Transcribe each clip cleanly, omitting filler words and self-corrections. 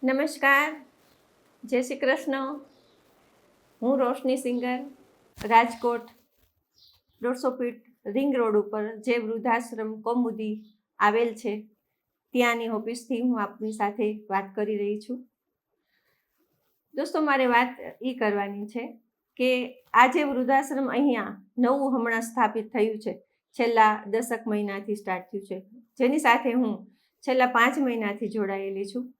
નમસ્કાર, જય શ્રી કૃષ્ણ. હું Roshni singer, Rajkot 150 feet ring road ઉપર જે વૃદ્ધાશ્રમ કૌમુદી આવેલ છે ત્યાંની ઓફિસથી હું આપની સાથે વાત કરી રહી છું. દોસ્તો, મારે વાત એ કરવાની છે કે આ જે વૃદ્ધાશ્રમ અહીંયા નવું હમણાં સ્થાપિત થયું છે, છેલ્લા 10 મહિનાથી સ્ટાર્ટ થયું છે, જેની સાથે હું છેલ્લા 5 મહિનાથી જોડાયેલી છું.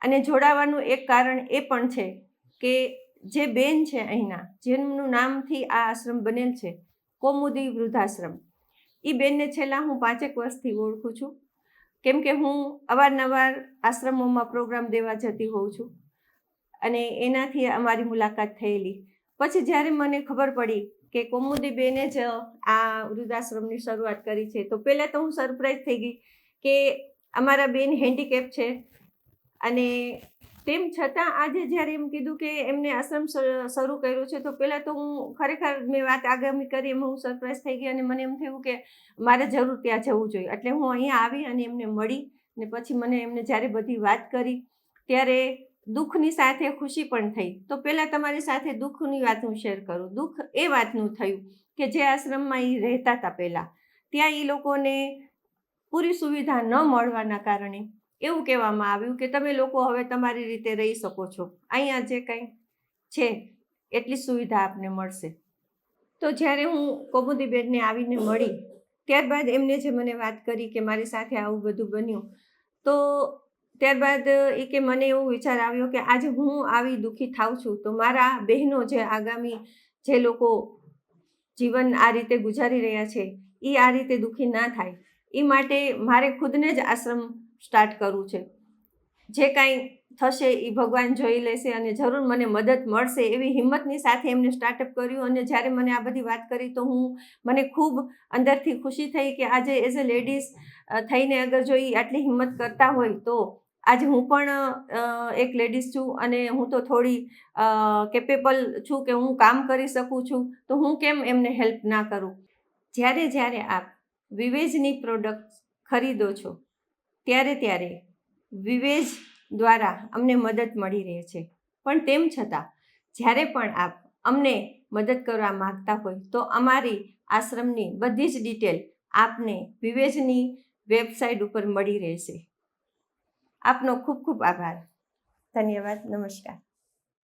અને જોડાવાનું એક કારણ એ પણ છે કે જે બેન છે અહીંના, જેમનું નામથી આ આશ્રમ બનેલ છે, કૌમુદી વૃદ્ધાશ્રમ, એ બેનને છેલ્લા હું 5 વર્ષથી ઓળખું છું. કેમ કે હું અવારનવાર આશ્રમોમાં પ્રોગ્રામ દેવા જતી હોઉં છું અને એનાથી અમારી મુલાકાત થયેલી. પછી જ્યારે મને ખબર પડી કે કૌમુદી બેને જ આ વૃદ્ધાશ્રમની શરૂઆત કરી છે, તો પહેલાં તો હું સરપ્રાઈઝ થઈ ગઈ કે અમારા બેન હેન્ડીકેપ છે. અને તેમ છતાં આજે જ્યારે એમ કીધું કે એમને આશ્રમ શરૂ કર્યો છે, તો પહેલાં તો હું ખરેખર મેં વાત આગામી કરી એમાં હું સરપ્રાઈઝ થઈ ગઈ અને મને એમ થયું કે મારે જરૂર ત્યાં જવું જોઈએ. એટલે હું અહીંયા આવી અને એમને મળી ને પછી મને એમને જ્યારે બધી વાત કરી ત્યારે દુઃખની સાથે ખુશી પણ થઈ. તો પહેલાં તમારી સાથે દુઃખની વાત હું શેર કરું. દુઃખ એ વાતનું થયું કે જે આશ્રમમાં એ રહેતા હતા પહેલાં, ત્યાં એ લોકોને પૂરી સુવિધા ન મળવાના કારણે એવું કહેવામાં આવ્યું કે તમે લોકો હવે તમારી રીતે રહી શકો છો, અહીંયા જે કંઈ છે એટલી સુવિધા આપને મળશે. તો જ્યારે હું કૌમુદી બેનને આવીને મળી ત્યારબાદ એમને જે મને વાત કરી કે મારી સાથે આવું બધું બન્યું, તો ત્યારબાદ એ કે મને એવો વિચાર આવ્યો કે આજે હું આવી દુઃખી થાઉં છું તો મારા બહેનો જે આગામી જે લોકો જીવન આ રીતે ગુજારી રહ્યા છે એ આ રીતે દુઃખી ના થાય, એ માટે મારે ખુદને જ આશ્રમ સ્ટાર્ટ કરવું છે. જે કાંઈ થશે એ ભગવાન જોઈ લેશે અને જરૂર મને મદદ મળશે એવી હિંમતની સાથે એમને સ્ટાર્ટઅપ કર્યું. અને જ્યારે મને આ બધી વાત કરી તો મને ખૂબ અંદરથી ખુશી થઈ કે આજે એઝ અ લેડીઝ થઈને અગર જો એ આટલી હિંમત કરતા હોય તો આજે હું પણ એક લેડીઝ છું અને હું તો થોડી કેપેબલ છું કે હું કામ કરી શકું છું, તો હું કેમ એમને હેલ્પ ના કરું. જ્યારે આપ વિવેજની પ્રોડક્ટ ખરીદો છો ત્યારે વિવેજ દ્વારા અમને મદદ મળી રહે છે. પણ તેમ છતાં જ્યારે પણ આપ અમને મદદ કરવા માગતા હોય તો અમારી આશ્રમની બધી જ ડિટેલ આપને વિવેજની વેબસાઇટ ઉપર મળી રહેશે. આપનો ખૂબ ખૂબ આભાર. ધન્યવાદ. નમસ્કાર.